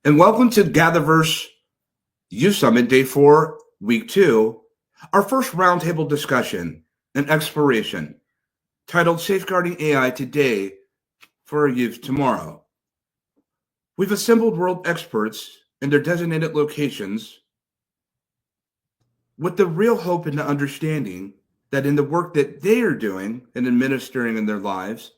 and welcome to GatherVerse Youth Summit Day 4, Week 2, our first roundtable discussion and exploration, titled Safeguarding AI Today for Our Youth Tomorrow. We've assembled world experts in their designated locations with the real hope and the understanding that in the work that they are doing and administering in their lives,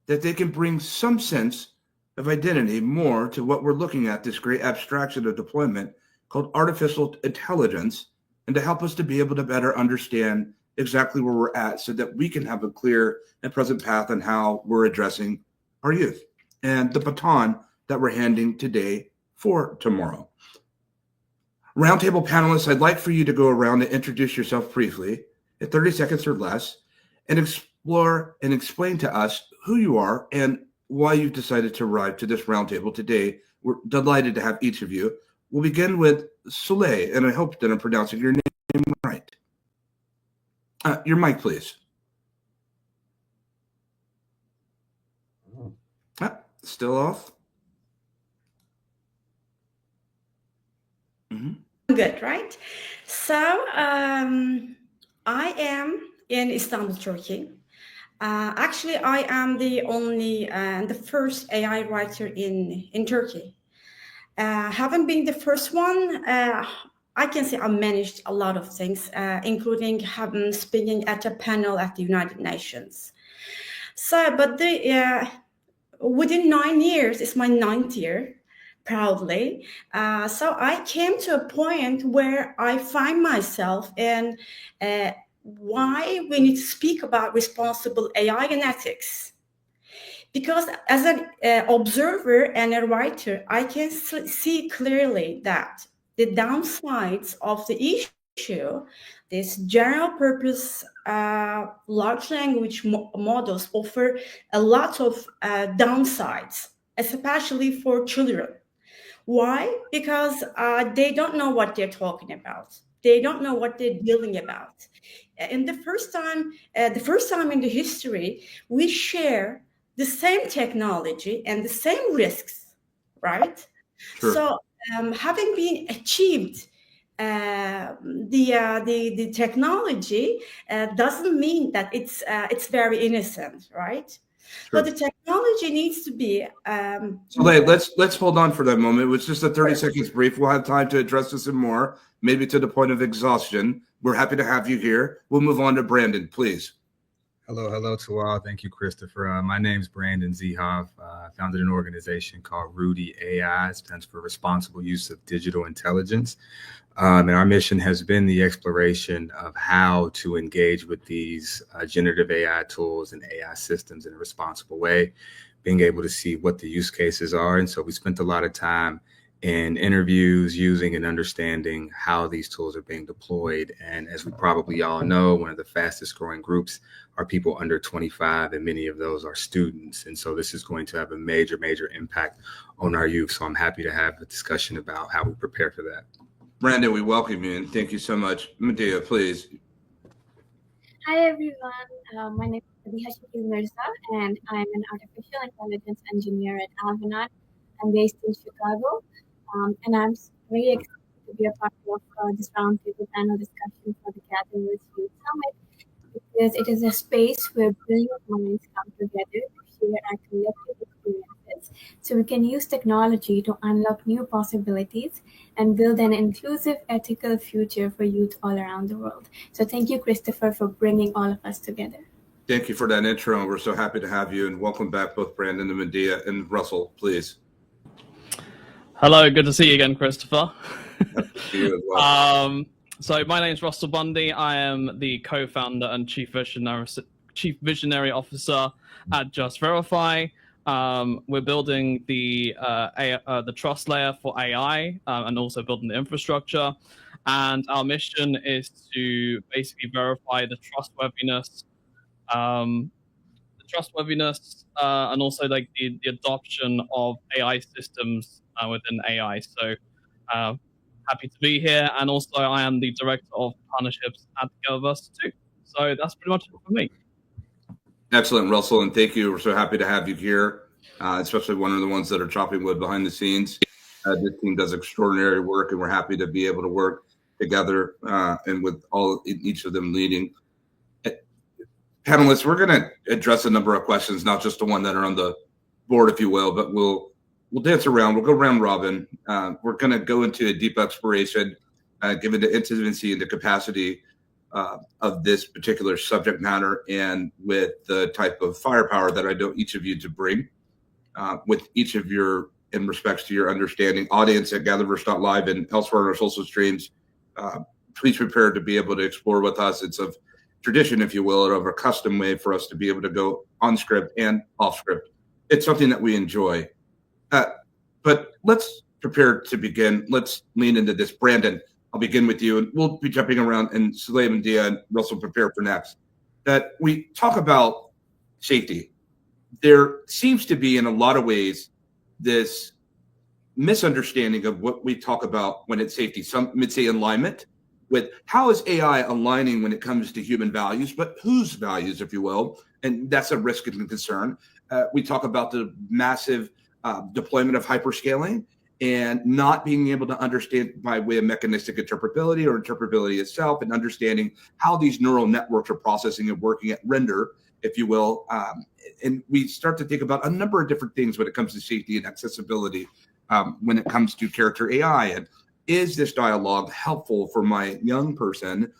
that they can bring some sense of identity more to what we're looking at, this great abstraction of deployment called artificial intelligence, and to help us to be able to better understand exactly where we're at so that we can have a clear and present path on how we're addressing our youth and the baton that we're handing today for tomorrow. Roundtable panelists, I'd like for you to go around and introduce yourself briefly in 30 seconds or less and explore and explain to us who you are and why you've decided to arrive to this roundtable today. We're delighted to have each of you. We'll begin with Soleil, and I hope that I'm pronouncing your name right. Your mic, please. Still off? Good, right? So I am in Istanbul, Turkey. Actually, I am the only and the first AI writer in Turkey. Having been the first one, I can say I managed a lot of things, including speaking at a panel at the United Nations. So, but within 9 years, it's my 9th year, proudly. So I came to a point where I find myself in why we need to speak about responsible AI and ethics. Because as an observer and a writer, I can see clearly that the downsides of the issue, this general purpose large language models offer a lot of downsides, especially for children. Why? Because they don't know what they're talking about. They don't know what they're dealing about. And the first time in the history, we share the same technology and the same risks, right? Sure. So having been achieved, the technology doesn't mean that it's very innocent, right? Sure. But the technology needs to be. So let's hold on for that moment. It was just a 30 seconds brief. We'll have time to address this and more, maybe to the point of exhaustion. We're happy to have you here. We'll move on to Brandon, please. Hello to all. Thank you, Christopher. My name's Brandon Zihov. I founded an organization called Rudy AI. It stands for Responsible Use of Digital Intelligence. And our mission has been the exploration of how to engage with these generative AI tools and AI systems in a responsible way, being able to see what the use cases are. And so we spent a lot of time in interviews using and understanding how these tools are being deployed. And as we probably all know, one of the fastest growing groups are people under 25, and many of those are students. And so this is going to have a major impact on our youth. So I'm happy to have a discussion about how we prepare for that. Brandon, we welcome you and thank you so much. Madiha, please. Hi, everyone. My name is Madiha Shakil Mirza, and I'm an artificial intelligence engineer at Alvanaut. I'm based in Chicago, and I'm very excited to be a part of this roundtable panel discussion for the GatherVerse Youth Summit, because it is a space where brilliant minds come together to share our collective experiences, so we can use technology to unlock new possibilities and build an inclusive, ethical future for youth all around the world. So thank you, Christopher, for bringing all of us together. Thank you for that intro, and we're so happy to have you, and welcome back both Brandon and Madiha. And Russell, please. Hello, good to see you again, Christopher. You as well. So my name is Russell Bundy. I am the co-founder and chief visionary officer at Just Verify. We're building the trust layer for AI and also building the infrastructure. And our mission is to basically verify the trustworthiness, and also like the adoption of AI systems within AI. So happy to be here. And also I am the director of partnerships at GatherVerse too. So that's pretty much it for me. Excellent, Russell, and thank you. We're so happy to have you here, especially one of the ones that are chopping wood behind the scenes. This team does extraordinary work, and we're happy to be able to work together and with each of them leading. Panelists, we're going to address a number of questions, not just the one that are on the board, if you will, but we'll dance around. We'll go round robin. We're going to go into a deep exploration, given the intimacy and the capacity of this particular subject matter, and with the type of firepower that I know each of you to bring, with each of your, in respects to your understanding. Audience at GatherVerse.live and elsewhere on our social streams, please prepare to be able to explore with us. It's of tradition, if you will, or of a custom way for us to be able to go on script and off script. It's something that we enjoy. But let's prepare to begin. Let's lean into this. Brandon, I'll begin with you, and we'll be jumping around, and Saleem and Dia and Russell prepare for next. That we talk about safety. There seems to be, in a lot of ways, this misunderstanding of what we talk about when it's safety. Some would say alignment with how is AI aligning when it comes to human values, but whose values, if you will, and that's a risk and concern. We talk about the massive deployment of hyperscaling and not being able to understand by way of mechanistic interpretability or interpretability itself, and understanding how these neural networks are processing and working at render, if you will. And we start to think about a number of different things when it comes to safety and accessibility when it comes to character AI. And is this dialogue helpful for my young person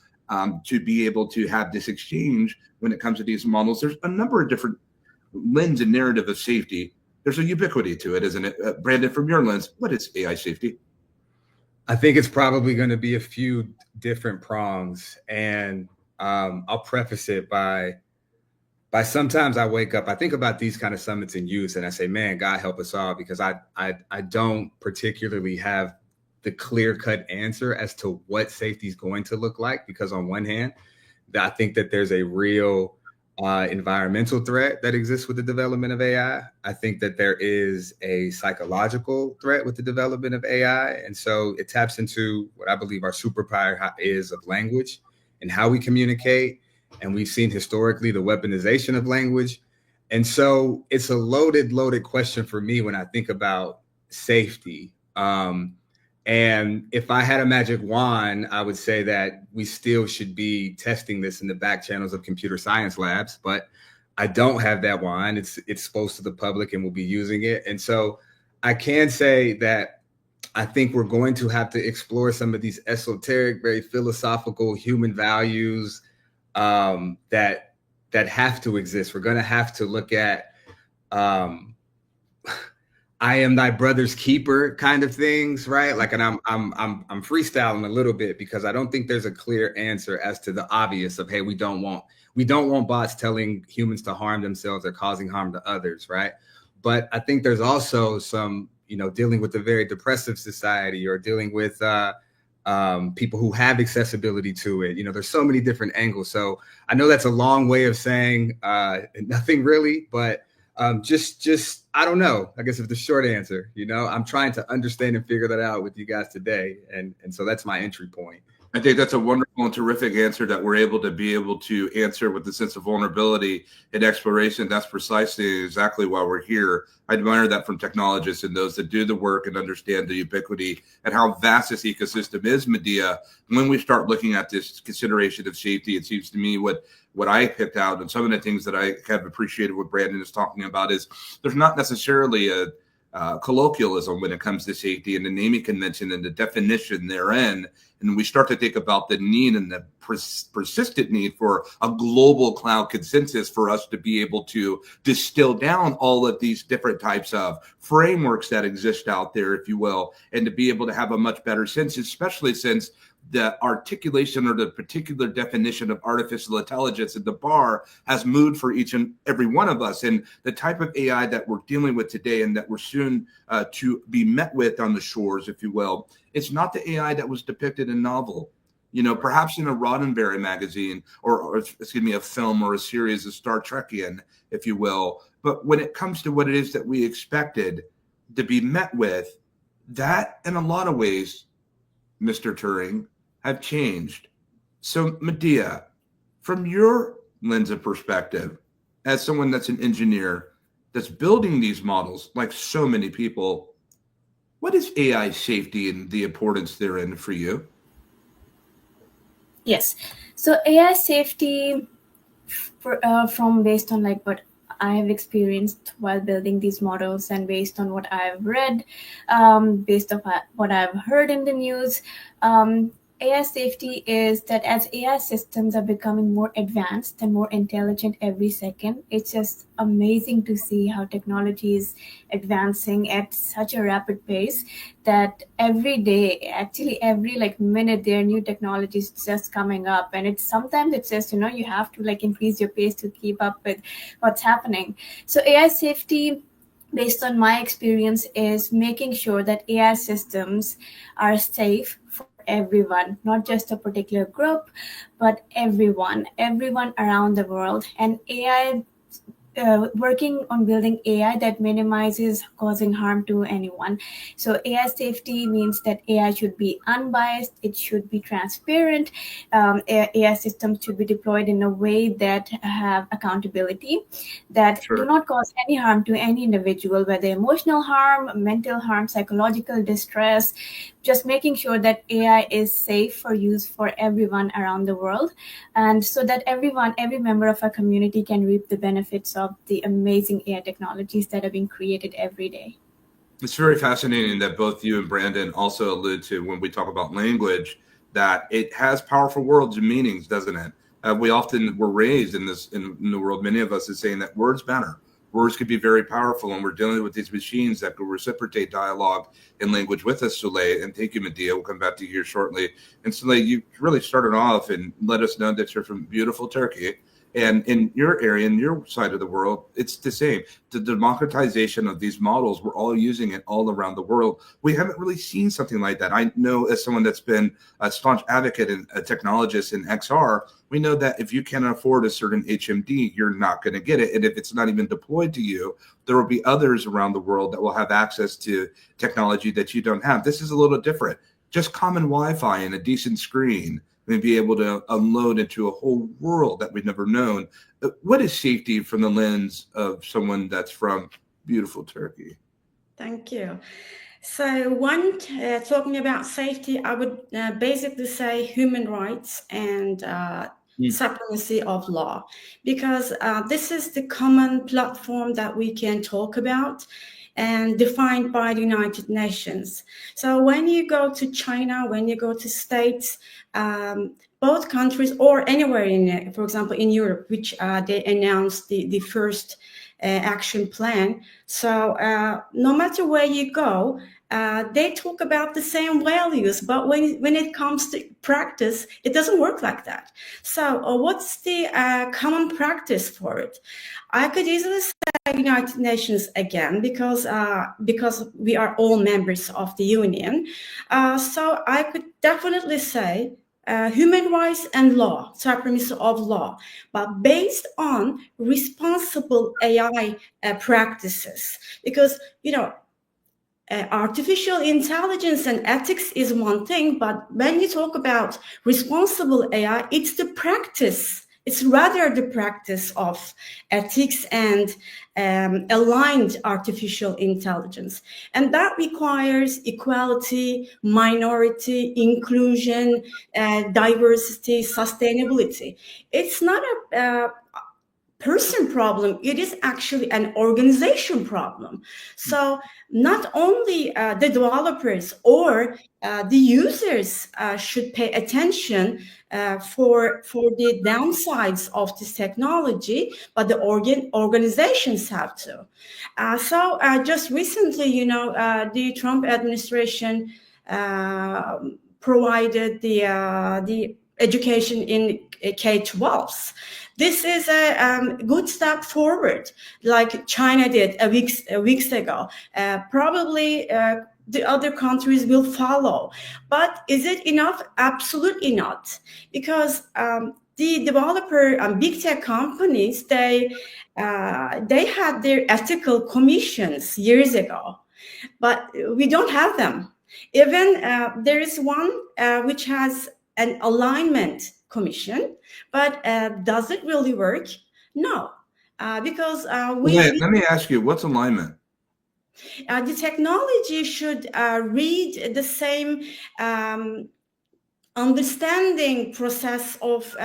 to be able to have this exchange when it comes to these models? There's a number of different lens and narrative of safety. There's a ubiquity to it, isn't it? Brandon, from your lens, what is AI safety? I think it's probably going to be a few different prongs, and I'll preface it by sometimes I wake up, I think about these kind of summits in youth, and I say, man, God help us all, because I don't particularly have the clear-cut answer as to what safety is going to look like, because on one hand, I think that there's a real environmental threat that exists with the development of AI. I think that there is a psychological threat with the development of AI. And so it taps into what I believe our superpower is of language and how we communicate. And we've seen historically the weaponization of language. And so it's a loaded question for me when I think about safety. And if I had a magic wand, I would say that we still should be testing this in the back channels of computer science labs, but I don't have that wand. It's exposed to the public, and we'll be using it. And so I can say that I think we're going to have to explore some of these esoteric, very philosophical human values that have to exist. We're going to have to look at I am thy brother's keeper kind of things, right? Like, and I'm freestyling a little bit, because I don't think there's a clear answer as to the obvious of, hey, we don't want bots telling humans to harm themselves or causing harm to others, right? But I think there's also some, dealing with a very depressive society, or dealing with people who have accessibility to it. There's so many different angles. So I know that's a long way of saying nothing really, but just I don't know. I guess if the short answer, I'm trying to understand and figure that out with you guys today. And so that's my entry point. I think that's a wonderful and terrific answer that we're able to answer with a sense of vulnerability and exploration. That's precisely exactly why we're here. I admire that from technologists and those that do the work and understand the ubiquity and how vast this ecosystem is, Madiha. When we start looking at this consideration of safety, it seems to me what I picked out, and some of the things that I have appreciated what Brandon is talking about, is there's not necessarily a colloquialism when it comes to safety and the naming convention and the definition therein. And we start to think about the need and the persistent need for a global cloud consensus for us to be able to distill down all of these different types of frameworks that exist out there, if you will, and to be able to have a much better sense, especially since the articulation or the particular definition of artificial intelligence at the bar has moved for each and every one of us. And the type of AI that we're dealing with today and that we're soon to be met with on the shores, if you will, it's not the AI that was depicted in novel, perhaps in a Roddenberry magazine or excuse me, a film or a series of Star Trekian, if you will. But when it comes to what it is that we expected to be met with, that in a lot of ways, Mr. Turing, have changed. So Madiha, from your lens of perspective, as someone that's an engineer that's building these models, like so many people, What is AI safety and the importance therein for you? Yes. So AI safety, from based on like what I have experienced while building these models and based on what I've read, based on what I've heard in the news, AI safety is that as AI systems are becoming more advanced and more intelligent every second, it's just amazing to see how technology is advancing at such a rapid pace that every day, actually every like minute, there are new technologies just coming up. And it's sometimes it's just, you have to like increase your pace to keep up with what's happening. So AI safety, based on my experience, is making sure that AI systems are safe for everyone, not just a particular group, but everyone around the world. And AI, working on building AI that minimizes causing harm to anyone. So AI safety means that AI should be unbiased, it should be transparent, AI systems should be deployed in a way that have accountability, that do not cause any harm to any individual, whether emotional harm, mental harm, psychological distress, just making sure that AI is safe for use for everyone around the world, and so that every member of our community can reap the benefits of the amazing AI technologies that are being created every day. It's very fascinating that both you and Brandon also allude to, when we talk about language, that it has powerful words and meanings, doesn't it? We often were raised in the world, many of us, is saying that words matter. Words can be very powerful, and we're dealing with these machines that can reciprocate dialogue and language with us, Soleil. And thank you, Madiha. We'll come back to you here shortly. And Soleil, you really started off and let us know that you're from beautiful Turkey. And in your area, in your side of the world, it's the same. The democratization of these models, we're all using it all around the world. We haven't really seen something like that. I know, as someone that's been a staunch advocate and a technologist in XR, we know that if you can't afford a certain HMD, you're not going to get it. And if it's not even deployed to you, there will be others around the world that will have access to technology that you don't have. This is a little different. Just common Wi-Fi and a decent screen, and be able to unload into a whole world that we've never known. What is safety from the lens of someone that's from beautiful Turkey? Thank you. So talking about safety, I would basically say human rights and supremacy of law, because this is the common platform that we can talk about and defined by the United Nations. So when you go to China, when you go to States, both countries, or anywhere in, for example, in Europe, which they announced the first action plan. So no matter where you go, they talk about the same values, but when it comes to practice, it doesn't work like that. So what's the common practice for it? I could easily say United Nations again, because we are all members of the Union. So I could definitely say human rights and law, supremacy of law, but based on responsible AI practices. Because, artificial intelligence and ethics is one thing, but when you talk about responsible AI, it's the practice. It's rather the practice of ethics and aligned artificial intelligence. And that requires equality, minority, inclusion, diversity, sustainability. It's not a person problem, it is actually an organization problem. So not only the developers or the users should pay attention for the downsides of this technology, but the organizations have to. So just recently, the Trump administration provided the education in K-12s. This is a good step forward, like China did weeks ago. Probably the other countries will follow. But is it enough? Absolutely not. Because the developer and big tech companies, they had their ethical commissions years ago, but we don't have them. Even there is one which has an alignment commission, but does it really work? No, because let me ask you, what's alignment? The technology should read the same understanding process of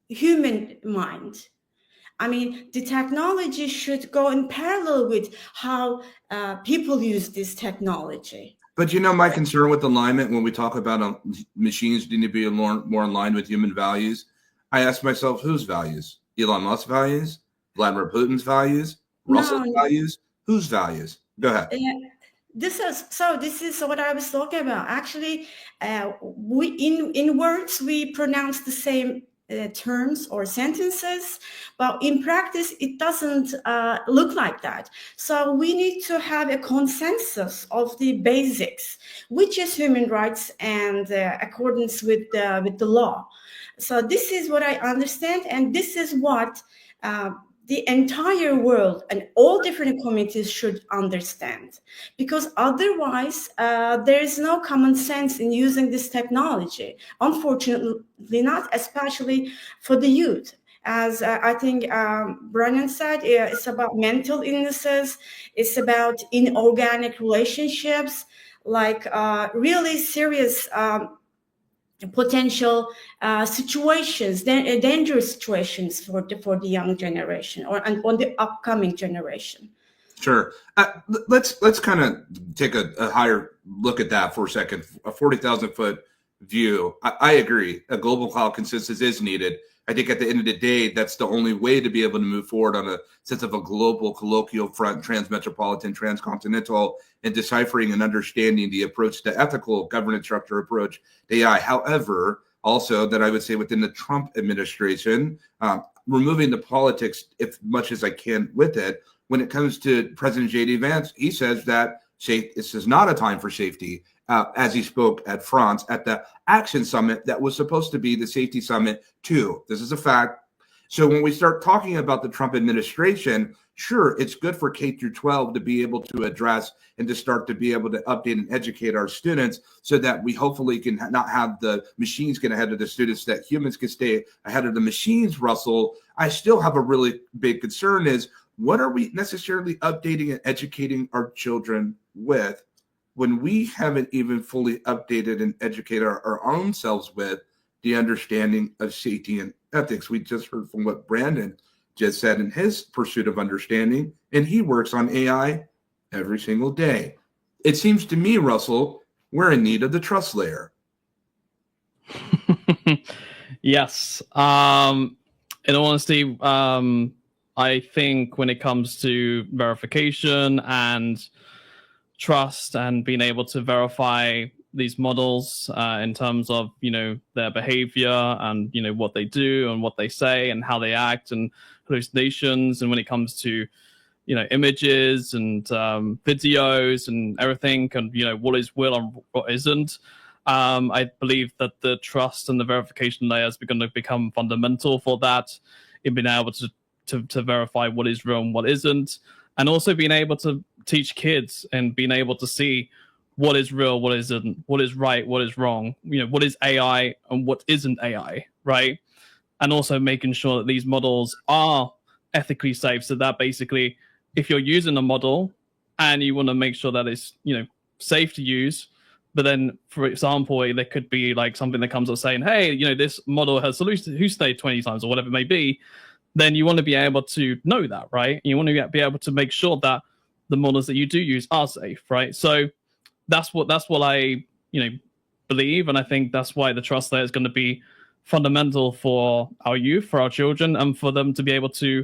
human mind. I mean, the technology should go in parallel with how people use this technology. But my concern with alignment when we talk about machines need to be more in line with human values, I ask myself, whose values? Elon Musk's values? Vladimir Putin's values? Russell's values? Whose values? Go ahead. This is what I was talking about. Actually, we in words we pronounce the same terms or sentences, but in practice it doesn't look like that. So we need to have a consensus of the basics, which is human rights and accordance with the law. So this is what I understand, and this is what the entire world and all different communities should understand, because otherwise there is no common sense in using this technology. Unfortunately not, especially for the youth. As I think Brandon said, it's about mental illnesses, it's about inorganic relationships, like really serious potential situations, dangerous situations for the young generation and on the upcoming generation. Sure. Let's kind of take a higher look at that for a second. A 40,000 foot view. I agree. A global cloud consensus is needed. I think at the end of the day, that's the only way to be able to move forward on a sense of a global colloquial front, transmetropolitan, transcontinental, and deciphering and understanding the approach to ethical governance structure approach to AI. However, also that I would say within the Trump administration, removing the politics as much as I can with it, when it comes to President J.D. Vance, he says that this is not a time for safety. As he spoke at France at the Action Summit that was supposed to be the Safety Summit too. This is a fact. So when we start talking about the Trump administration, sure, it's good for K through 12 to be able to address and to start to be able to update and educate our students so that we hopefully can not have the machines get ahead of the students, that humans can stay ahead of the machines, Russell. I still have a really big concern is, what are we necessarily updating and educating our children with when we haven't even fully updated and educated our own selves with the understanding of safety and ethics? We just heard from what Brandon just said in his pursuit of understanding, and he works on AI every single day. It seems to me, Russell, we're in need of the trust layer. Yes. In all honesty, I think when it comes to verification and trust and being able to verify these models in terms of their behavior and what they do and what they say and how they act and hallucinations, and when it comes to images and videos and everything, and what is real and what isn't, I believe that the trust and the verification layers are going to become fundamental for that, in being able to verify what is real and what isn't, and also being able to teach kids and being able to see what is real, what isn't, what is right, what is wrong, what is AI and what isn't AI, right? And also making sure that these models are ethically safe, so that basically if you're using a model and you want to make sure that it's safe to use, but then for example there could be like something that comes up saying, hey, this model has hallucinated 20 times or whatever it may be, then you want to be able to know that, right? You want to be able to make sure that the models that you do use are safe, right? So that's what I believe, and I think that's why the trust layer is going to be fundamental for our youth, for our children, and for them to be able to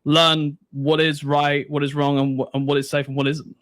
learn what is right, what is wrong, and what is safe and what isn't.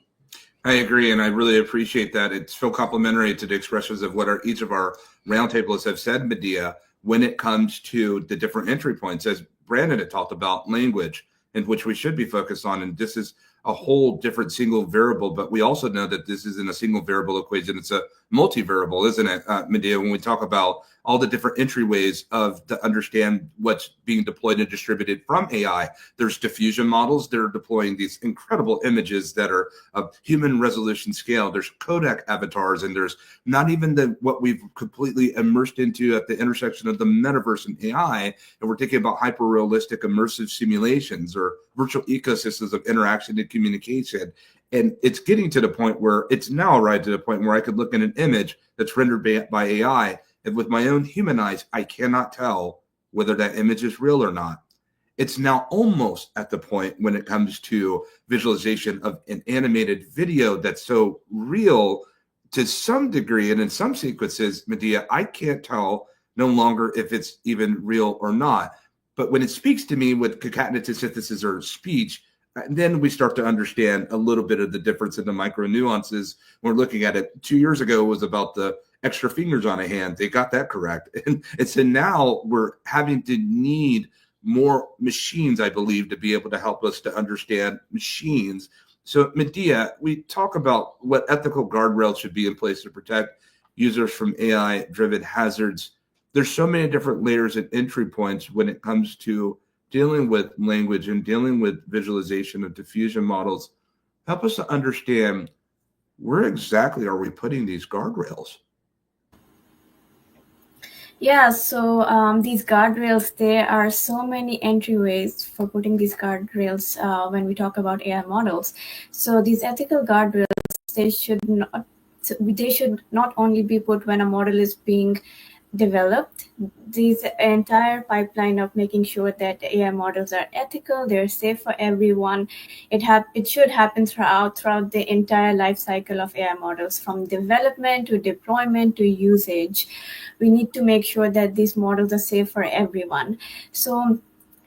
I agree, and I really appreciate that. It's so complementary to the expressions of what each of our roundtables have said, Madiha, when it comes to the different entry points, as Brandon had talked about, language, in which we should be focused on. And this is a whole different single variable, but we also know that this isn't a single variable equation. It's a multi-variable, isn't it, Madiha, when we talk about all the different entryways to understand what's being deployed and distributed from AI. There's diffusion models that are deploying these incredible images that are of human resolution scale. There's codec avatars, and there's not even what we've completely immersed into at the intersection of the metaverse and AI. And we're thinking about hyper-realistic immersive simulations or virtual ecosystems of interaction and communication. And it's getting to the point where it's now arrived to the point where I could look at an image that's rendered by AI, and with my own human eyes, I cannot tell whether that image is real or not. It's now almost at the point when it comes to visualization of an animated video that's so real to some degree, and in some sequences, Madiha, I can't tell no longer if it's even real or not. But when it speaks to me with concatenated synthesis or speech, then we start to understand a little bit of the difference in the micro nuances. When we're looking at it 2 years ago, it was about the extra fingers on a hand. They got that correct. And so now we're having to need more machines, I believe, to be able to help us to understand machines. So Madiha, we talk about what ethical guardrails should be in place to protect users from AI-driven hazards. There's so many different layers and entry points when it comes to dealing with language and dealing with visualization of diffusion models. Help us to understand, where exactly are we putting these guardrails? Yeah, so these guardrails, there are so many entryways for putting these guardrails when we talk about AI models. So these ethical guardrails, they should not only be put when a model is being developed. This entire pipeline of making sure that the AI models are ethical, they're safe for everyone. It should happen throughout the entire life cycle of AI models, from development to deployment to usage. We need to make sure that these models are safe for everyone. So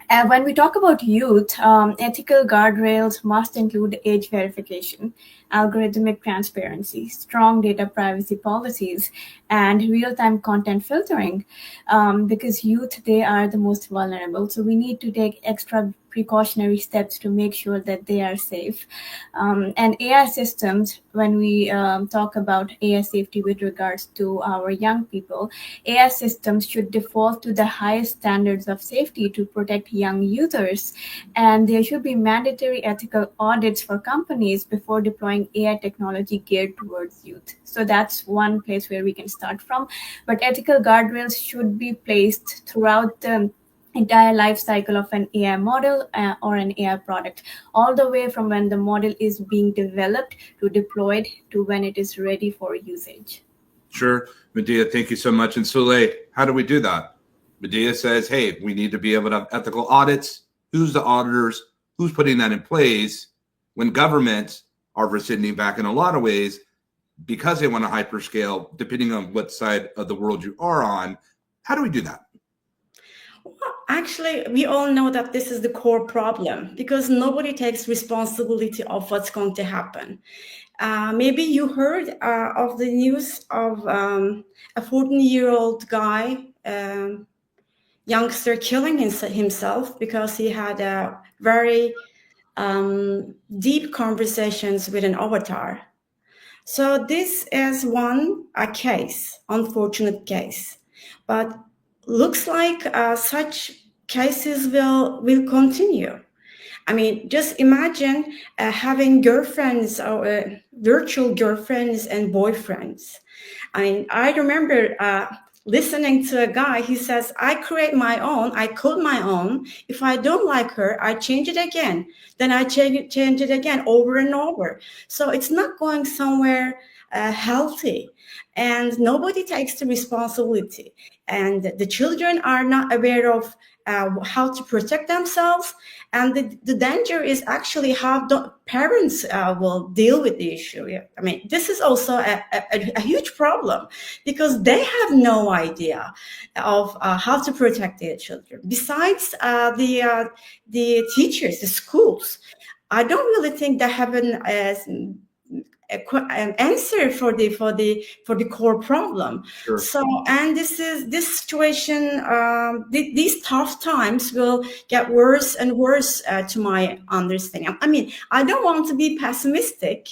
when we talk about youth, ethical guardrails must include age verification, algorithmic transparency, strong data privacy policies, and real-time content filtering, because youth, they are the most vulnerable. So we need to take extra precautionary steps to make sure that they are safe. And AI systems, when we talk about AI safety with regards to our young people, AI systems should default to the highest standards of safety to protect young users. And there should be mandatory ethical audits for companies before deploying AI technology geared towards youth. So that's one place where we can start from. But ethical guardrails should be placed throughout the entire life cycle of an AI model or an AI product, all the way from when the model is being developed to deployed to when it is ready for usage. Sure. Madiha, thank you so much. And Soleil, how do we do that? Madiha says, hey, we need to be able to have ethical audits. Who's the auditors? Who's putting that in place? When governments are rescinding back in a lot of ways because they want to hyperscale, depending on what side of the world you are on. How do we do that? Well, actually, we all know that this is the core problem, because nobody takes responsibility of what's going to happen. Maybe you heard of the news of a 14-year-old guy, youngster, killing himself because he had a very deep conversations with an avatar. So this is a case, unfortunate case, but looks like such cases will continue. I mean, just imagine having girlfriends or virtual girlfriends and boyfriends. I mean, I remember listening to a guy. He says, I create my own, I code my own. If I don't like her, I change it again. Then I change it again over and over. So it's not going somewhere healthy. And nobody takes the responsibility. And the children are not aware of how to protect themselves. And the danger is actually how the parents will deal with the issue. I mean, this is also a huge problem, because they have no idea of how to protect their children. Besides the teachers, the schools, I don't really think they have an answer for the core problem. Sure. So, and this situation, these tough times will get worse and worse, to my understanding. I mean, I don't want to be pessimistic,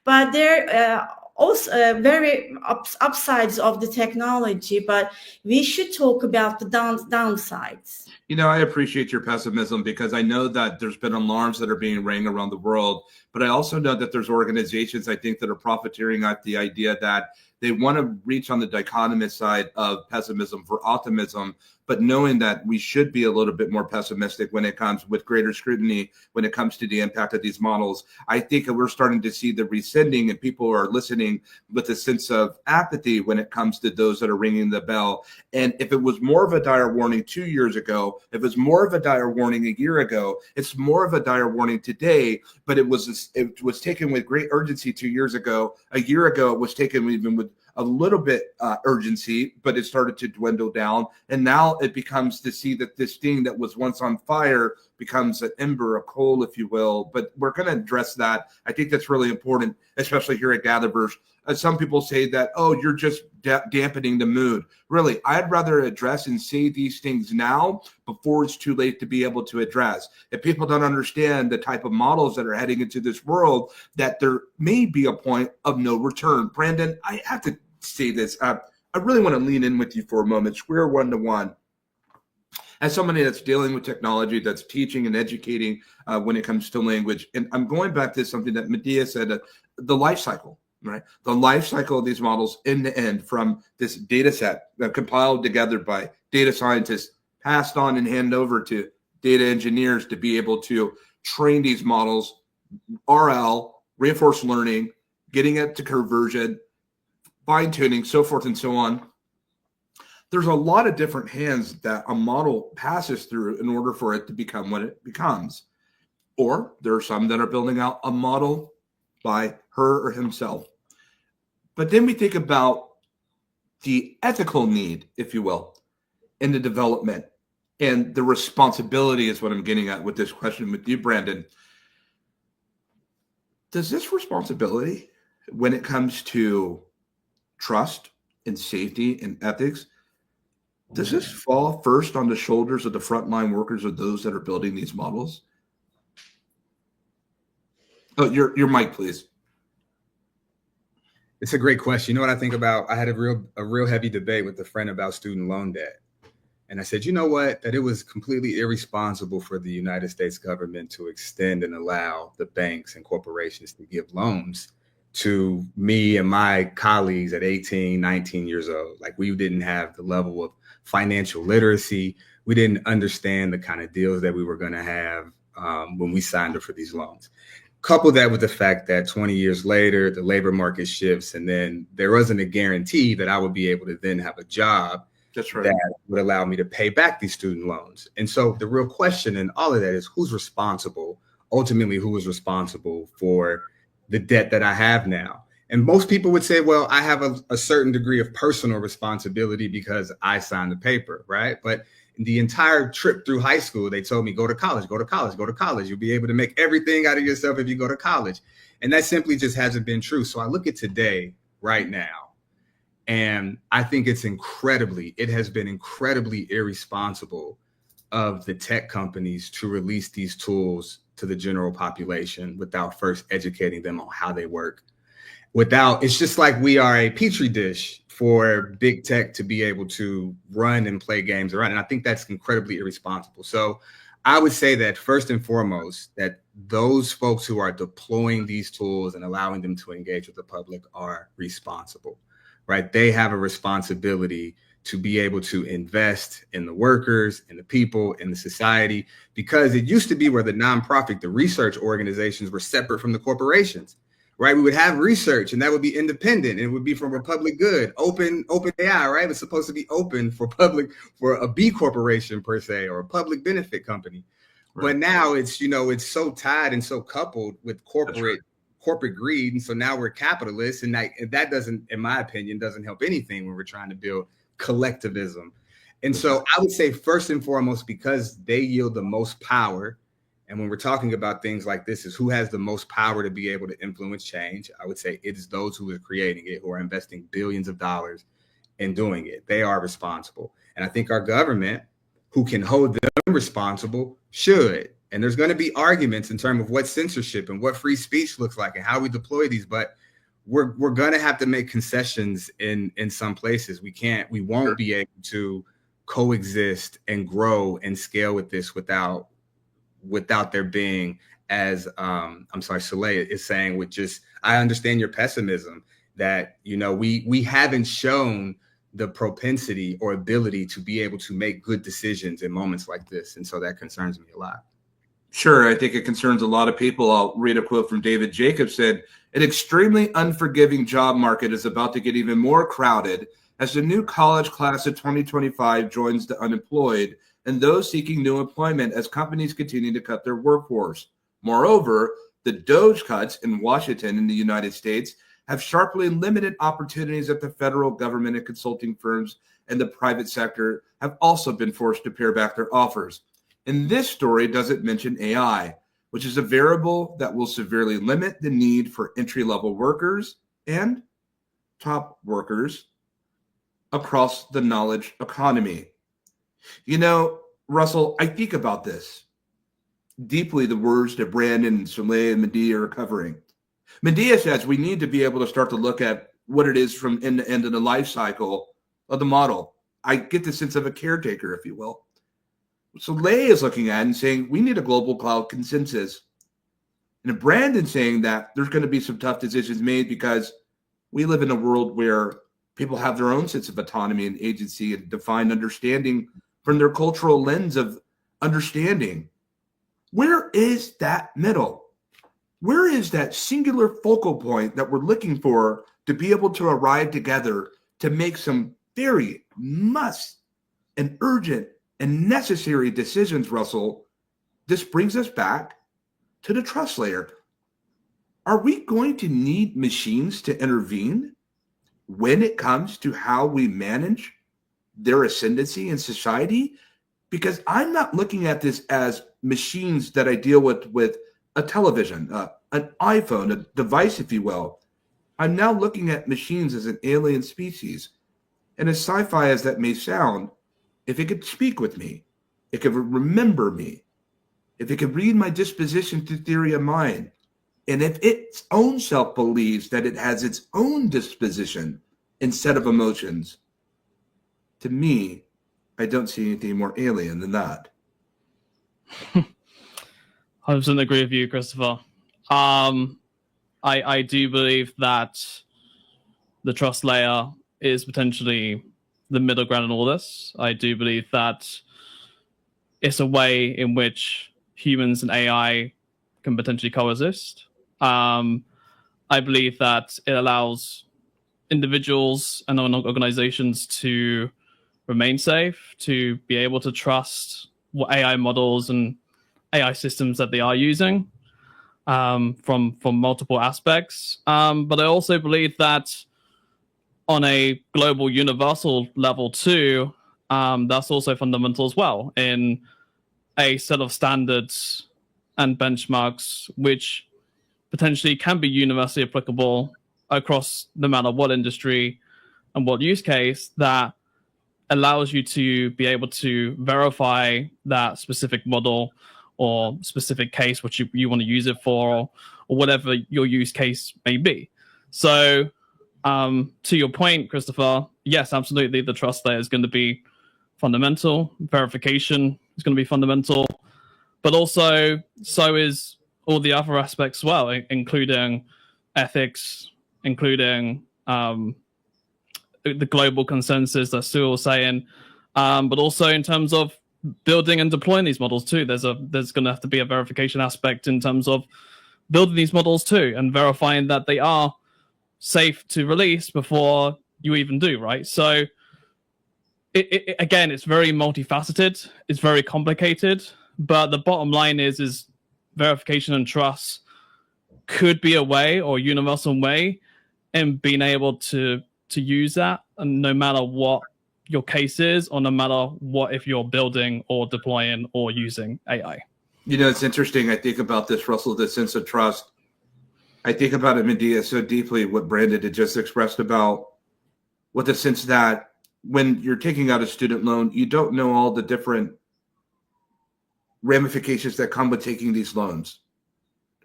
but there also very upsides of the technology, but we should talk about the downsides. You know, I appreciate your pessimism, because I know that there's been alarms that are being rang around the world, but I also know that there's organizations, I think, that are profiteering at the idea that They want to reach on the dichotomous side of pessimism for optimism, but knowing that we should be a little bit more pessimistic when it comes with greater scrutiny, when it comes to the impact of these models. I think that we're starting to see the rescinding, and people are listening with a sense of apathy when it comes to those that are ringing the bell. And if it was more of a dire warning 2 years ago, if it was more of a dire warning a year ago, it's more of a dire warning today, but it was taken with great urgency 2 years ago. A year ago, it was taken even with a little bit urgency, but it started to dwindle down. And now it becomes to see that this thing that was once on fire becomes an ember of coal, if you will. But we're going to address that. I think that's really important, especially here at GatherVerse. Some people say that, oh, you're just dampening the mood. Really, I'd rather address and say these things now before it's too late to be able to address. If people don't understand the type of models that are heading into this world, that there may be a point of no return. Brandon, I have to say this. I really want to lean in with you for a moment, square one-to-one. As somebody that's dealing with technology, that's teaching and educating when it comes to language, and I'm going back to something that Madiha said, the life cycle. Right, the life cycle of these models end to end, from this data set compiled together by data scientists, passed on and handed over to data engineers to be able to train these models, RL, reinforced learning, getting it to conversion, fine tuning, so forth and so on. There's a lot of different hands that a model passes through in order for it to become what it becomes. Or there are some that are building out a model by her or himself. But then we think about the ethical need, if you will, in the development, and the responsibility is what I'm getting at with this question with you, Brandon. Does this responsibility, when it comes to trust and safety and ethics, does this fall first on the shoulders of the frontline workers or those that are building these models? Oh, your mic, please. It's a great question. You know what I think about? I had a real heavy debate with a friend about student loan debt. And I said, you know what, that it was completely irresponsible for the United States government to extend and allow the banks and corporations to give loans to me and my colleagues at 18, 19 years old. Like, we didn't have the level of financial literacy. We didn't understand the kind of deals that we were going to have when we signed up for these loans. Couple that with the fact that 20 years later, the labor market shifts, and then there wasn't a guarantee that I would be able to then have a job That's right. that would allow me to pay back these student loans. And so the real question in all of that is, who's responsible? Ultimately, who is responsible for the debt that I have now? And most people would say, well, I have a certain degree of personal responsibility because I signed the paper, right? But the entire trip through high school, they told me, go to college, go to college, go to college. You'll be able to make everything out of yourself if you go to college. And that simply just hasn't been true. So I look at today, right now, and I think it has been incredibly irresponsible of the tech companies to release these tools to the general population without first educating them on how they work. It's just like we are a petri dish for big tech to be able to run and play games around. And I think that's incredibly irresponsible. So I would say that first and foremost, that those folks who are deploying these tools and allowing them to engage with the public are responsible, right? They have a responsibility to be able to invest in the workers, in the people, in the society, because it used to be where the nonprofit, the research organizations were separate from the corporations. Right, we would have research, and that would be independent, and it would be for public good. Open AI, right? It's supposed to be open for a B corporation per se, or a public benefit company. Right. But now it's so tied and so coupled with corporate greed, and so now we're capitalists, and that doesn't, in my opinion, doesn't help anything when we're trying to build collectivism. And so I would say first and foremost, because they yield the most power. And when we're talking about things like this, is who has the most power to be able to influence change? I would say it is those who are creating it, who are investing billions of dollars in doing it. They are responsible. And I think our government, who can hold them responsible, should. And there's going to be arguments in terms of what censorship and what free speech looks like and how we deploy these. But we're going to have to make concessions in some places. We won't be able to coexist and grow and scale with this without there being, as Soleil is saying, with just, I understand your pessimism. that, we haven't shown the propensity or ability to be able to make good decisions in moments like this. And so that concerns me a lot. Sure, I think it concerns a lot of people. I'll read a quote from David Jacobson. An extremely unforgiving job market is about to get even more crowded as the new college class of 2025 joins the unemployed and those seeking new employment as companies continue to cut their workforce. Moreover, the DOGE cuts in Washington in the United States have sharply limited opportunities at the federal government, and consulting firms and the private sector have also been forced to pare back their offers. And this story doesn't mention AI, which is a variable that will severely limit the need for entry-level workers and top workers across the knowledge economy. Russell, I think about this deeply, the words that Brandon, Soleil, and Madiha are covering. Madiha says we need to be able to start to look at what it is from end to end in the life cycle of the model. I get the sense of a caretaker, if you will. Soleil is looking at it and saying we need a global cloud consensus. And Brandon saying that there's going to be some tough decisions made because we live in a world where people have their own sense of autonomy and agency and defined understanding from their cultural lens of understanding. Where is that middle? Where is that singular focal point that we're looking for to be able to arrive together to make some very must and urgent and necessary decisions, Russell? This brings us back to the trust layer. Are we going to need machines to intervene when it comes to how we manage their ascendancy in society? Because I'm not looking at this as machines that I deal with a television, an iPhone, a device, if you will. I'm now looking at machines as an alien species. And as sci-fi as that may sound, if it could speak with me, it could remember me, if it could read my disposition through theory of mind, and if its own self believes that it has its own disposition instead of emotions, to me, I don't see anything more alien than that. 100% agree with you, Christopher. I do believe that the trust layer is potentially the middle ground in all this. I do believe that it's a way in which humans and AI can potentially coexist. I believe that it allows individuals and organizations to remain safe, to be able to trust what AI models and AI systems that they are using from multiple aspects. But I also believe that on a global universal level too, that's also fundamental as well, in a set of standards and benchmarks which potentially can be universally applicable across no matter what industry and what use case, that allows you to be able to verify that specific model or specific case which you want to use it for, or whatever your use case may be. So to your point, Christopher, yes, absolutely, the trust layer is going to be fundamental. Verification is going to be fundamental. But also, so is all the other aspects as well, including ethics, including the global consensus that Sue was saying, but also in terms of building and deploying these models too. There's going to have to be a verification aspect in terms of building these models too and verifying that they are safe to release before you even do, right? So again, it's very multifaceted, it's very complicated, but the bottom line is verification and trust could be a way, or a universal way, in being able to use that, and no matter what your case is, or no matter what, if you're building or deploying or using AI. It's interesting. I think about this, Russell, the sense of trust. I think about it, Madiha, so deeply, what Brandon had just expressed about what the sense that when you're taking out a student loan, you don't know all the different ramifications that come with taking these loans.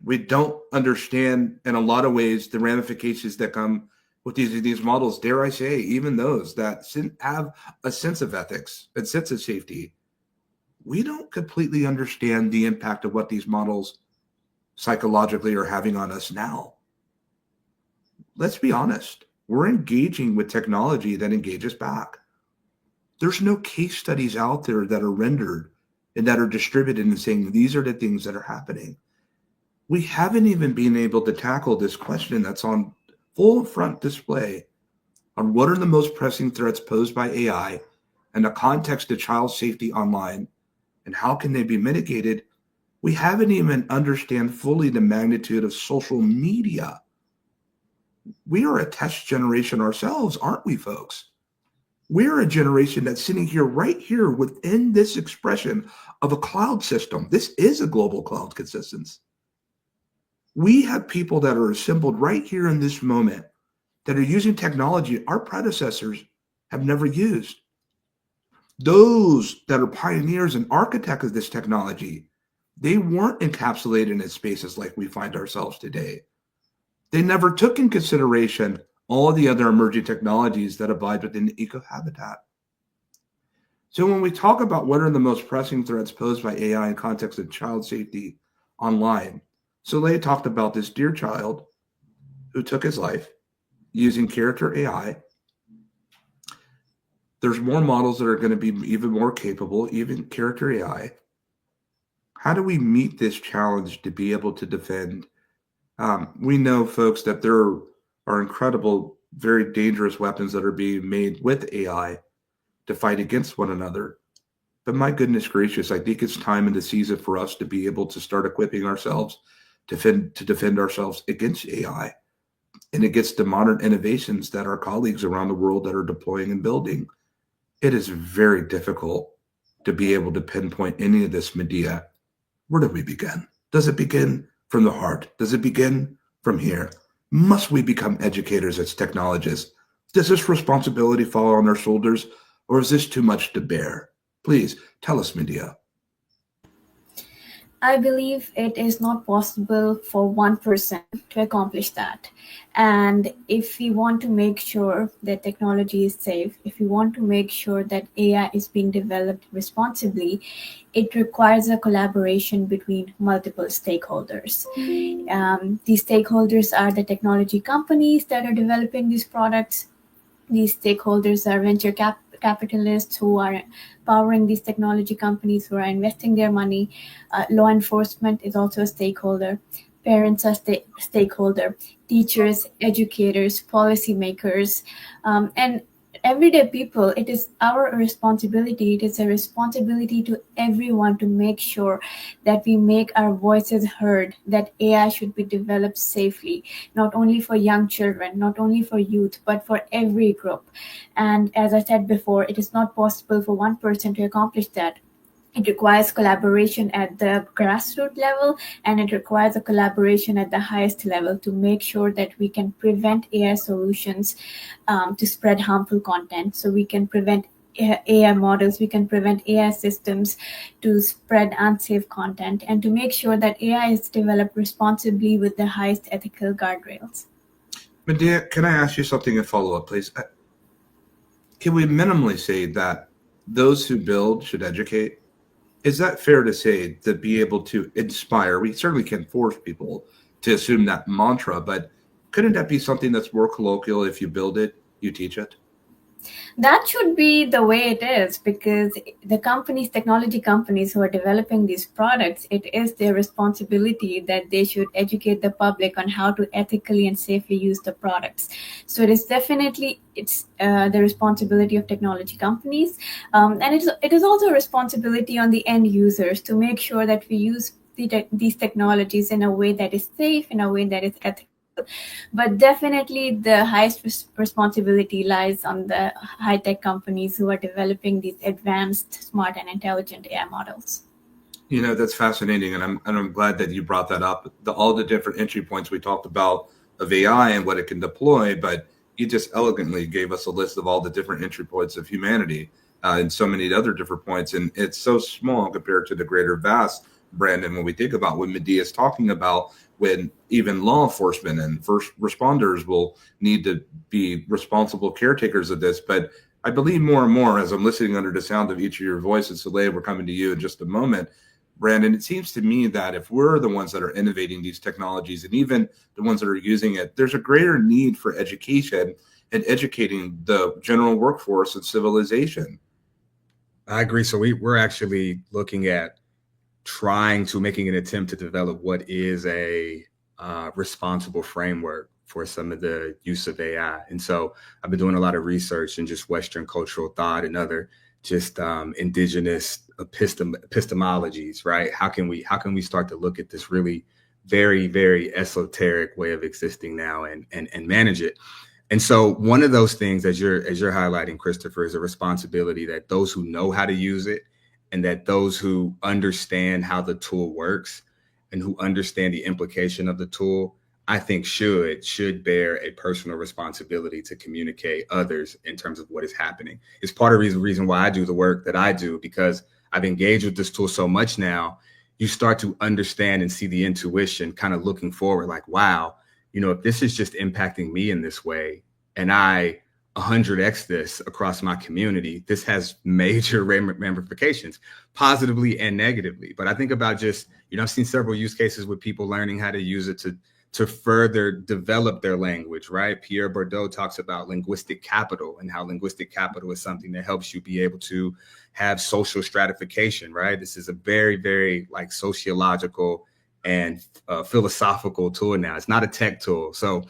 We don't understand, in a lot of ways, the ramifications that come with these models, dare I say, even those that have a sense of ethics and sense of safety. We don't completely understand the impact of what these models psychologically are having on us now. let's be honest, we're engaging with technology that engages back. There's no case studies out there that are rendered and that are distributed and saying these are the things that are happening. We haven't even been able to tackle this question that's on full front display on what are the most pressing threats posed by AI and the context of child safety online and how can they be mitigated. We haven't even understand fully the magnitude of social media. We are a test generation ourselves, aren't we, folks? We're a generation that's sitting here right here within this expression of a cloud system. This is a global cloud consistence. We have people that are assembled right here in this moment that are using technology our predecessors have never used. Those that are pioneers and architects of this technology, they weren't encapsulated in spaces like we find ourselves today. They never took in consideration all the other emerging technologies that abide within the eco-habitat. So when we talk about what are the most pressing threats posed by AI in context of child safety online, Soleil talked about this dear child who took his life using character AI. There's more models that are going to be even more capable, even character AI. How do we meet this challenge to be able to defend? We know, folks, that there are incredible, very dangerous weapons that are being made with AI to fight against one another. But my goodness gracious, I think it's time in the season for us to be able to start equipping ourselves to defend ourselves against AI and against the modern innovations that our colleagues around the world that are deploying and building. It is very difficult to be able to pinpoint any of this, Madiha. Where do we begin? Does it begin from the heart? Does it begin from here? Must we become educators as technologists? Does this responsibility fall on our shoulders, or is this too much to bear? Please tell us, Madiha. I believe it is not possible for one person to accomplish that. And if we want to make sure that technology is safe, if we want to make sure that AI is being developed responsibly, it requires a collaboration between multiple stakeholders. These stakeholders are the technology companies that are developing these products. These stakeholders are venture capitalists who are powering these technology companies, who are investing their money. Law enforcement is also a stakeholder. Parents are stakeholder. Teachers, educators, policymakers, and everyday people. It is our responsibility. It is a responsibility to everyone to make sure that we make our voices heard, that AI should be developed safely, not only for young children, not only for youth, but for every group. And as I said before, it is not possible for one person to accomplish that. It requires collaboration at the grassroots level, and it requires a collaboration at the highest level to make sure that we can prevent AI solutions to spread harmful content. So we can prevent AI models, we can prevent AI systems to spread unsafe content, and to make sure that AI is developed responsibly with the highest ethical guardrails. Madiha, can I ask you something in follow-up, please? Can we minimally say that those who build should educate? Is that fair to say, to be able to inspire? We certainly can't force people to assume that mantra, but couldn't that be something that's more colloquial? If you build it, you teach it? That should be the way it is, because the companies, technology companies who are developing these products, it is their responsibility that they should educate the public on how to ethically and safely use the products. So it is definitely, it's the responsibility of technology companies. And it is also a responsibility on the end users to make sure that we use these technologies in a way that is safe, in a way that is ethical. But definitely the highest responsibility lies on the high-tech companies who are developing these advanced, smart, and intelligent AI models. You know, that's fascinating, and I'm glad that you brought that up. All the different entry points we talked about of AI and what it can deploy, but you just elegantly gave us a list of all the different entry points of humanity and so many other different points, and it's so small compared to the greater vast, Brandon, when we think about what Madiha is talking about, when even law enforcement and first responders will need to be responsible caretakers of this. But I believe more and more, as I'm listening under the sound of each of your voices, Soleil, we're coming to you in just a moment, Brandon, it seems to me that if we're the ones that are innovating these technologies and even the ones that are using it, there's a greater need for education and educating the general workforce and civilization. I agree. So we're actually looking at making an attempt to develop what is a responsible framework for some of the use of AI. And so I've been doing a lot of research in just Western cultural thought and other just indigenous epistemologies, right? How can we start to look at this really very, very esoteric way of existing now and manage it? And so one of those things, as you're highlighting, Christopher, is a responsibility that those who know how to use it and that those who understand how the tool works and who understand the implication of the tool, I think should bear a personal responsibility to communicate others in terms of what is happening. It's part of the reason why I do the work that I do, because I've engaged with this tool so much now. You start to understand and see the intuition kind of looking forward, like, wow, if this is just impacting me in this way and I 100x this across my community, this has major ramifications, positively and negatively. But I think about just, I've seen several use cases with people learning how to use it to further develop their language, right? Pierre Bourdieu talks about linguistic capital and how linguistic capital is something that helps you be able to have social stratification, right? This is a very, very sociological and philosophical tool now. It's not a tech tool. So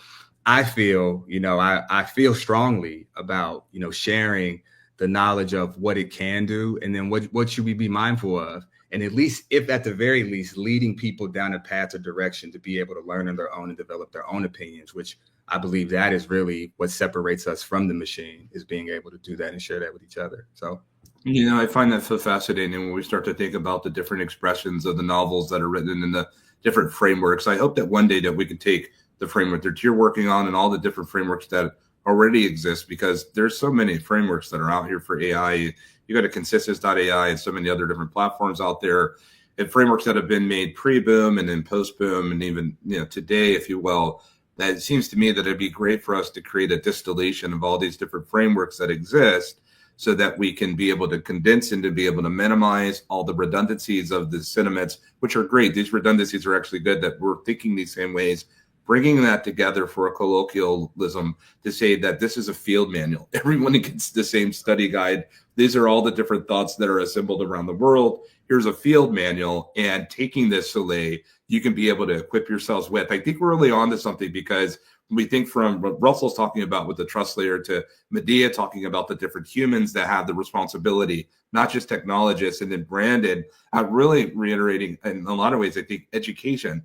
I feel, I feel strongly about, sharing the knowledge of what it can do, and then what should we be mindful of, and at least, if at the very least, leading people down a path or direction to be able to learn on their own and develop their own opinions, which I believe that is really what separates us from the machine, is being able to do that and share that with each other. So, I find that so fascinating when we start to think about the different expressions of the novels that are written in the different frameworks. I hope that one day that we can take the framework that you're working on and all the different frameworks that already exist, because there's so many frameworks that are out here for AI. You got a Consistence.ai and so many other different platforms out there, and frameworks that have been made pre-boom and then post-boom, and even today, if you will. That it seems to me that it'd be great for us to create a distillation of all these different frameworks that exist, so that we can be able to condense and to be able to minimize all the redundancies of the sentiments, which are great. These redundancies are actually good, that we're thinking these same ways, bringing that together for a colloquialism to say that this is a field manual. Everyone gets the same study guide. These are all the different thoughts that are assembled around the world. Here's a field manual, and taking this Soleil, you can be able to equip yourselves with. I think we're really on to something, because we think from what Russell's talking about with the trust layer to Madiha talking about the different humans that have the responsibility, not just technologists, and then Brandon really reiterating in a lot of ways, I think, education.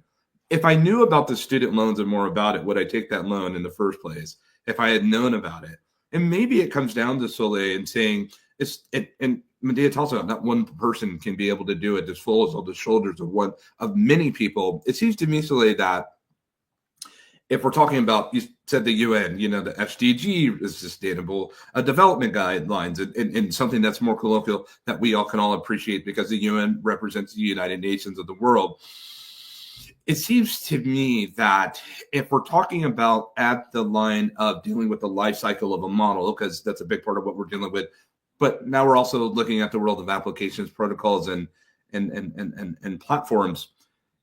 If I knew about the student loans and more about it, would I take that loan in the first place? If I had known about it. And maybe it comes down to Soleil and saying, and Madiha talks about not one person can be able to do it as full as on the shoulders of many people. It seems to me, Soleil, that if we're talking about, you said the UN, the SDG is sustainable development guidelines, and something that's more colloquial that we all can all appreciate, because the UN represents the United Nations of the world. It seems to me that if we're talking about at the line of dealing with the life cycle of a model, because that's a big part of what we're dealing with, but now we're also looking at the world of applications, protocols, and platforms.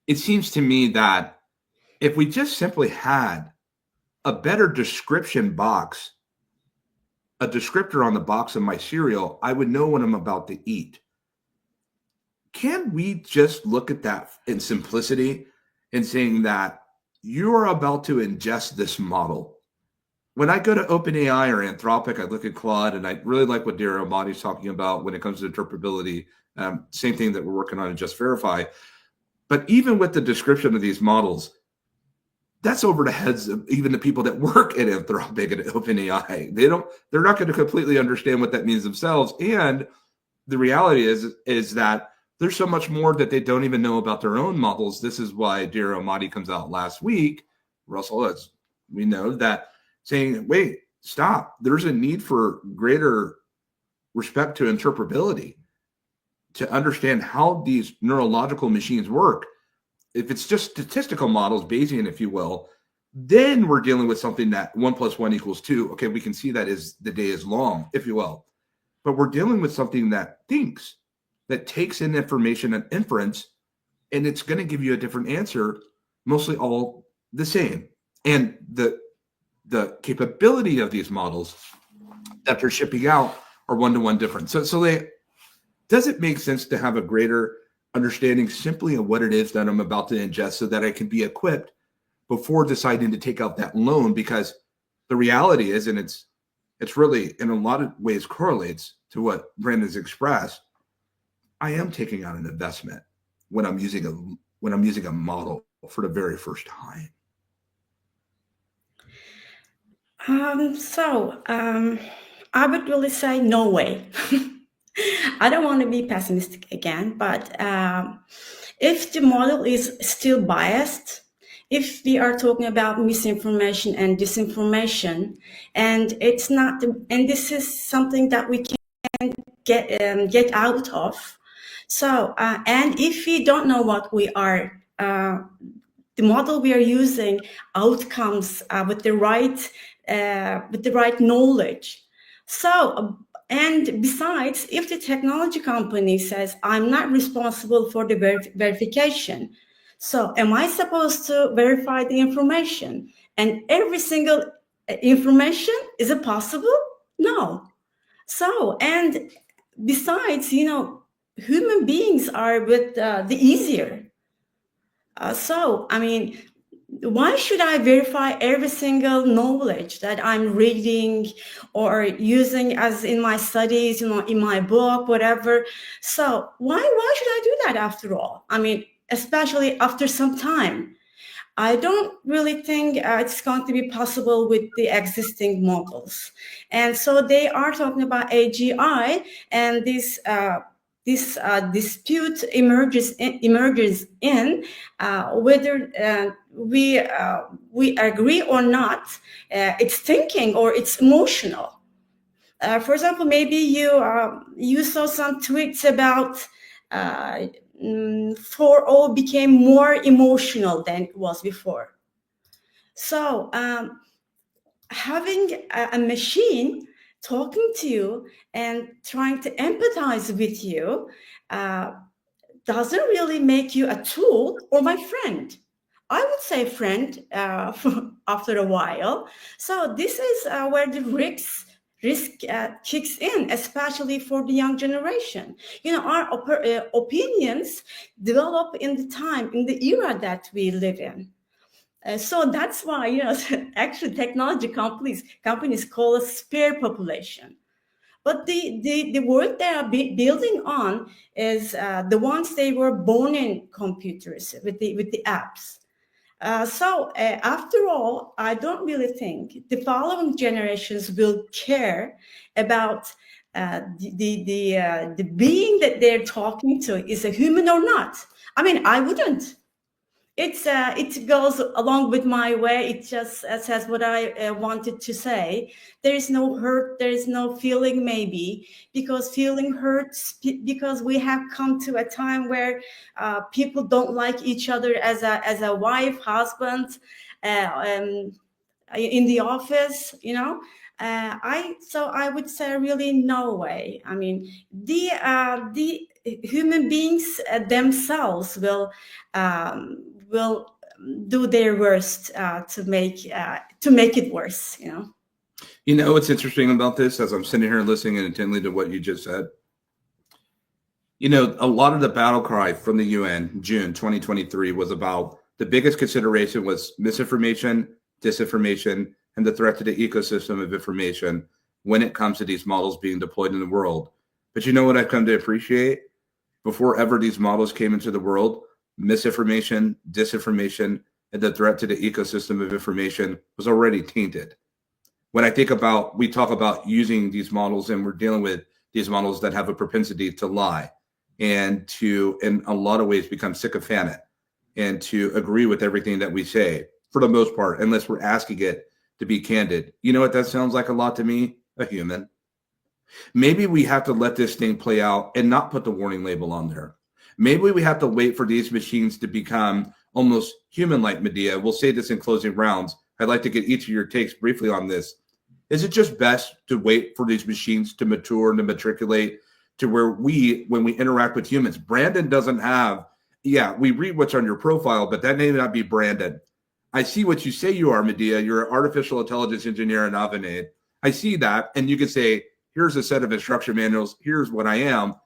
It seems to me that if we just simply had a better description box, a descriptor on the box of my cereal, I would know what I'm about to eat. Can we just look at that in simplicity and saying that you are about to ingest this model? When I go to OpenAI or Anthropic, I look at Claude, and I really like what Dario Amati's talking about when it comes to interpretability. Same thing that we're working on in Just Verify. But even with the description of these models, that's over the heads of even the people that work at Anthropic and at OpenAI. They're not going to completely understand what that means themselves. And the reality is that there's so much more that they don't even know about their own models. This is why Dario Amati comes out last week, Russell, as we know, that saying, wait, stop. There's a need for greater respect to interpretability, to understand how these neurological machines work. If it's just statistical models, Bayesian, if you will, then we're dealing with something that 1 + 1 = 2. Okay, we can see that is the day is long, if you will. But we're dealing with something that thinks. that takes in information and inference, and it's going to give you a different answer, mostly all the same. And the capability of these models that they're shipping out are one-to-one different. So does it make sense to have a greater understanding simply of what it is that I'm about to ingest so that I can be equipped before deciding to take out that loan? Because the reality is, and it's really in a lot of ways correlates to what Brandon's expressed, I am taking out an investment when I'm using a model for the very first time. I would really say no way. I don't want to be pessimistic again, but if the model is still biased, if we are talking about misinformation and disinformation, and it's not, and this is something that we can get out of. So, and if we don't know what we are, the model we are using outcomes with the right knowledge. So, and besides, if the technology company says, I'm not responsible for the verification, so am I supposed to verify the information? And every single information, is it possible? No. So, and besides, human beings are with the easier. So, I mean, why should I verify every single knowledge that I'm reading or using as in my studies, in my book, whatever? So why should I do that after all? I mean, especially after some time. I don't really think it's going to be possible with the existing models. And so they are talking about AGI, and this dispute emerges in whether we agree or not. It's thinking or it's emotional. For example, maybe you saw some tweets about 4.0 became more emotional than it was before. So having a machine talking to you and trying to empathize with you doesn't really make you a tool or my friend. I would say friend after a while. So this is where the risk kicks in, especially for the young generation. Our opinions develop in the era that we live in. So that's why, actually technology companies call us spare population. But the world they are building on is the ones they were born in computers with the apps. So after all, I don't really think the following generations will care about the being that they're talking to is a human or not. I mean, I wouldn't. It goes along with my way. It just says what I wanted to say. There is no hurt. There is no feeling, maybe, because feeling hurts because we have come to a time where people don't like each other as a wife, husband, in the office. So I would say really no way. I mean, the human beings themselves will do their worst to make it worse. What's interesting about this, as I'm sitting here listening intently to what you just said, a lot of the battle cry from the UN, June 2023, was about the biggest consideration was misinformation, disinformation, and the threat to the ecosystem of information when it comes to these models being deployed in the world. But you know what I've come to appreciate? Before ever these models came into the world, misinformation, disinformation, and the threat to the ecosystem of information was already tainted. When I think about, we talk about using these models and we're dealing with these models that have a propensity to lie and to, in a lot of ways, become sycophantic and to agree with everything that we say, for the most part, unless we're asking it to be candid. You know what that sounds like a lot to me? A human. Maybe we have to let this thing play out and not put the warning label on there. Maybe we have to wait for these machines to become almost human-like. Madiha, we'll say this in closing rounds. I'd like to get each of your takes briefly on this. Is it just best to wait for these machines to mature and to matriculate to where when we interact with humans, Brandon doesn't have, we read what's on your profile, but that may not be Brandon. I see what you say you are, Madiha. You're an artificial intelligence engineer in Avanade. I see that. And you can say, here's a set of instruction manuals. Here's what I am.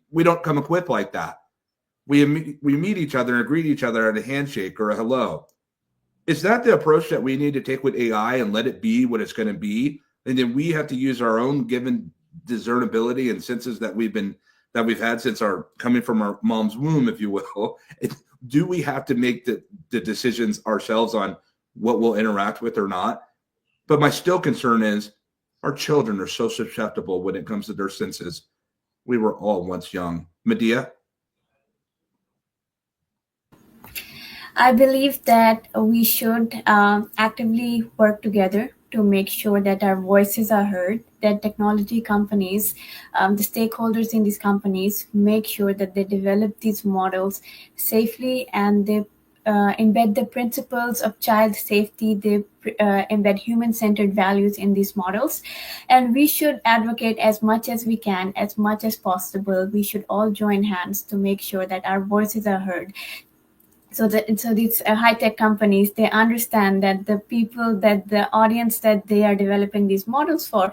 We don't come equipped like that. We meet each other and greet each other at a handshake or a hello. Is that the approach that we need to take with AI and let it be what it's going to be? And then we have to use our own given discernibility and senses that we've had since our coming from our mom's womb, if you will. Do we have to make the decisions ourselves on what we'll interact with or not? But my still concern is our children are so susceptible when it comes to their senses. We were all once young. Madiha? I believe that we should actively work together to make sure that our voices are heard, that technology companies, the stakeholders in these companies, make sure that they develop these models safely and they embed the principles of child safety, they embed human-centered values in these models. And we should advocate as much as we can, as much as possible. We should all join hands to make sure that our voices are heard. So these high-tech companies, they understand that the audience that they are developing these models for,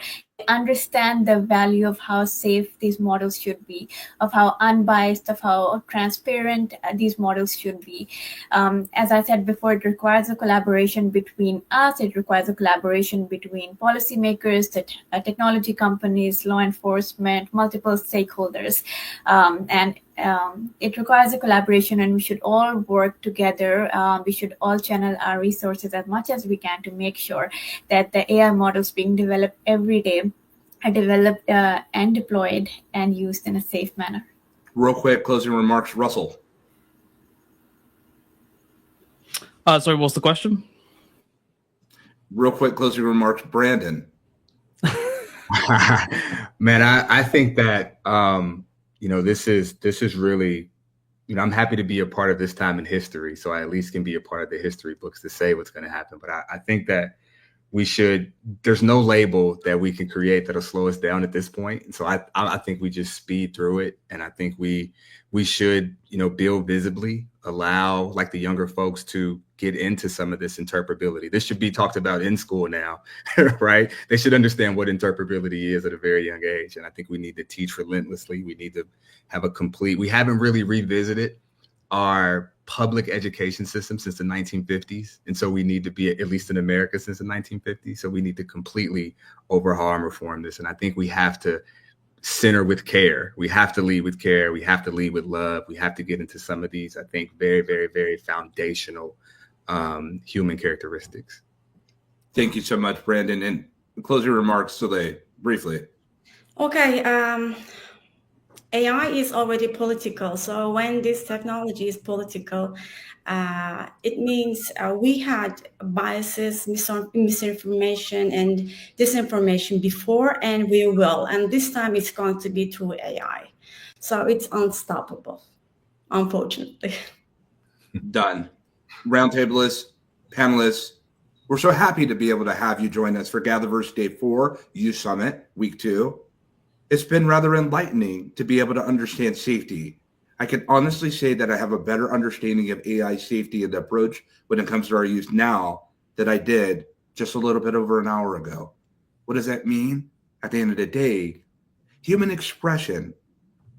understand the value of how safe these models should be, of how unbiased, of how transparent these models should be. As I said before, it requires a collaboration between us. It requires a collaboration between policymakers, technology companies, law enforcement, multiple stakeholders. It requires a collaboration, and we should all work together. We should all channel our resources as much as we can to make sure that the AI models being developed every day are developed and deployed and used in a safe manner. Real quick, closing remarks, Russell. Sorry, what's the question? Real quick, closing remarks, Brandon. Man, I think that this is really, I'm happy to be a part of this time in history, so I at least can be a part of the history books to say what's going to happen. But I think that there's no label that we can create that'll slow us down at this point. And so I think we just speed through it. And I think we should, build visibly, allow like the younger folks to get into some of this interpretability. This should be talked about in school now, right? They should understand what interpretability is at a very young age. And I think we need to teach relentlessly. We need to have we haven't really revisited our public education system since the 1950s. And so we need to be, at least in America, since the 1950s. So we need to completely overhaul and reform this. And I think we have to center with care. We have to lead with care. We have to lead with love. We have to get into some of these, I think, very, very, very foundational human characteristics. Thank you so much, Brandon. And closing remarks, Soleil, briefly. Okay. AI is already political. So when this technology is political, it means we had biases, misinformation, and disinformation before, and we will. And this time it's going to be through AI. So it's unstoppable, unfortunately. Done. Roundtablists, panelists, we're so happy to be able to have you join us for GatherVerse Day 4, Youth Summit, Week 2. It's been rather enlightening to be able to understand safety. I can honestly say that I have a better understanding of AI safety and the approach when it comes to our youth now than I did just a little bit over an hour ago. What does that mean? At the end of the day, human expression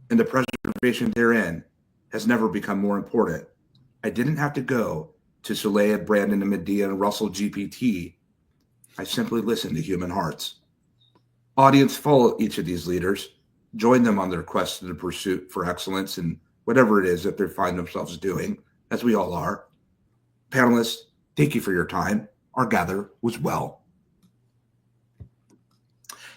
and the preservation therein has never become more important. I didn't have to go to Soleil, Brandon, and Madiha, and Russell GPT. I simply listened to human hearts. Audience, follow each of these leaders. Join them on their quest to the pursuit for excellence and whatever it is that they find themselves doing, as we all are. Panelists, thank you for your time. Our gather was well.